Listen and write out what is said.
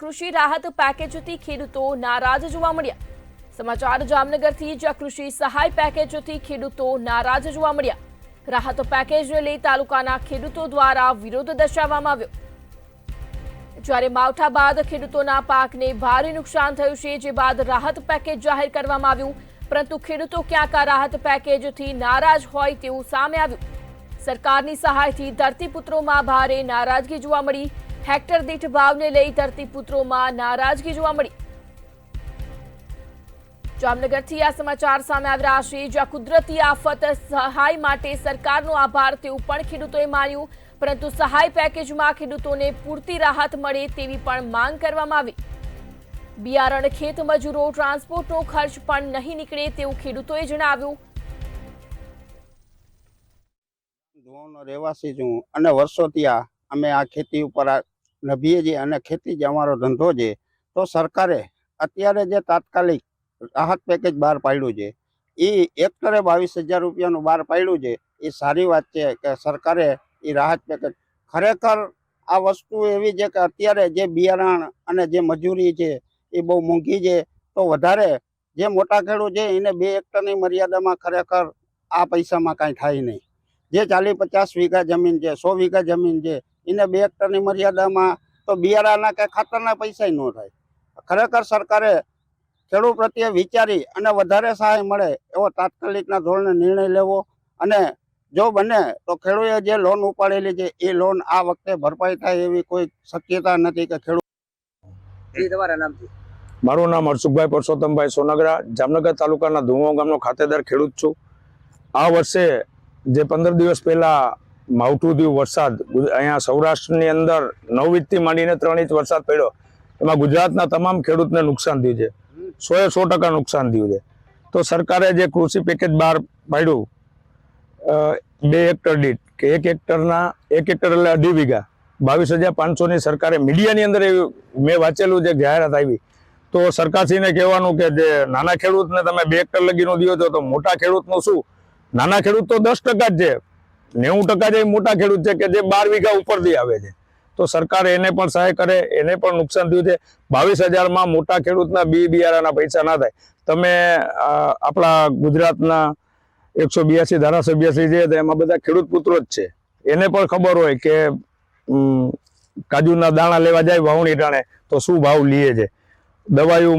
કૃષિ રાહત પેકેજથી ખેડૂતો નારાજ જોવા મળ્યા। સમાચાર જામનગરથી જ કૃષિ સહાય પેકેજથી ખેડૂતો નારાજ જોવા મળ્યા। રાહત પેકેજને લઈ તાલુકાના ખેડૂતો દ્વારા વિરોધ દર્શાવવામાં આવ્યો। જ્યારે માવઠા બાદ ખેડૂતોના પાકને ભારે નુકસાન થયું છે, જે બાદ રાહત પેકેજ જાહેર કરવામાં આવ્યું, પરંતુ ખેડૂતો ક્યાંક આ રાહત પેકેજથી નારાજ હોય તેવું સામે આવ્યું। સરકારની સહાયથી ધરતીપુત્રોમાં ભારે નારાજગી જોવા મળી। हेक्टर दीठ भावने लई धरतीपुत्रों नाराजगी जोवा मळी। जामनगरथी आ समाचार सामे आवी रह्या छे, ज्यां कुदरती आफत सहाय माटे सरकारनो आभार तेवुं पण खेडूतोए मान्युं, परंतु सहाय पेकेजमां खेडूतोने पूरती राहत मळे तेवी पण मांग करवामां आवी। बियारण, खेत मजूरो, ट्रान्सपोर्टनो खर्च पण नहीं निकळे तेवुं खेडूतोए जणाव्युं। ધોવાનો રહેવાસી છું અને વર્ષોથી અમે આ ખેતી ઉપર નભીએ છીએ અને ખેતી જ અમારો ધંધો છે। તો સરકારે અત્યારે જે તાત્કાલિક રાહત પેકેજ બહાર પાડ્યું છે, એ હેક્ટરે 22,000 રૂપિયાનું બહાર પાડ્યું છે, એ સારી વાત છે કે સરકારે એ રાહત પેકેજ ખરેખર આ વસ્તુ એવી છે કે અત્યારે જે બિયારણ અને જે મજૂરી છે એ બહુ મોંઘી છે। તો વધારે જે મોટા ખેડૂત છે એને 2 હેક્ટરની મર્યાદામાં ખરેખર આ પૈસામાં કાંઈ થાય નહીં। જે 40-50 વીઘા જમીન છે, 100 વીઘા જમીન છે, એને 2 હેક્ટરની મર્યાદામાં તો બિયારણના કે ખાતરના પૈસા ન થાય। ખરેખર સરકારે ખેડૂત પ્રત્યે વિચારી અને વધારે સહાય મળે એવો તાત્કાલિકના ધોરણે નિર્ણય લેવો, અને જો બને તો ખેડૂતે જે લોન ઉપાડેલી છે એ લોન આ વખતે ભરપાઈ થાય એવી કોઈ શક્યતા નથી કે ખેડૂત। તમારા નામથી? મારું નામ હરસુખભાઈ પરસોત્તમભાઈ સોનગરા, જામનગર તાલુકાના ધુમો ગામનો ખાતેદાર ખેડૂત છું। આ વર્ષે જે 15 દિવસ પહેલા માવઠું થયું, વરસાદ અહીંયા સૌરાષ્ટ્રની અંદર 9 ઇંચથી માંડીને 3 ઇંચ વરસાદ પડ્યો, એમાં ગુજરાતના તમામ ખેડૂતને નુકસાન થયું છે, 100% નુકસાન થયું છે। તો સરકારે જે કૃષિ પેકેજ બહાર પાડ્યું 2 હેક્ટર દીઠ કે 1 હેક્ટર એટલે 2.5 વીઘા 22,500ની સરકારે મીડિયાની અંદર મેં વાંચેલું છે, જાહેરાત આવી। તો સરકારશ્રીને કહેવાનું કે જે નાના ખેડૂતને તમે 2 હેક્ટર લગીનું દો છો, તો મોટા ખેડૂતનું શું? નાના ખેડૂત તો 10% જ છે, 90% જે મોટા ખેડૂત છે કે જે 12 વીઘા ઉપરથી આવે છે। તો સરકાર એને પણ સહાય કરે, એને પણ નુકસાન થયું છે। 22,000માં મોટા ખેડૂતના બિયારણના પૈસા ના થાય। તમે આપણા ગુજરાતના 182 ધારાસભ્યશ્રી છે, એમાં બધા ખેડૂત પુત્રો જ છે, એને પણ ખબર હોય કે કાજુના દાણા લેવા જાય વાવણી ટાણે તો શું ભાવ લે છે, દવાઈઓ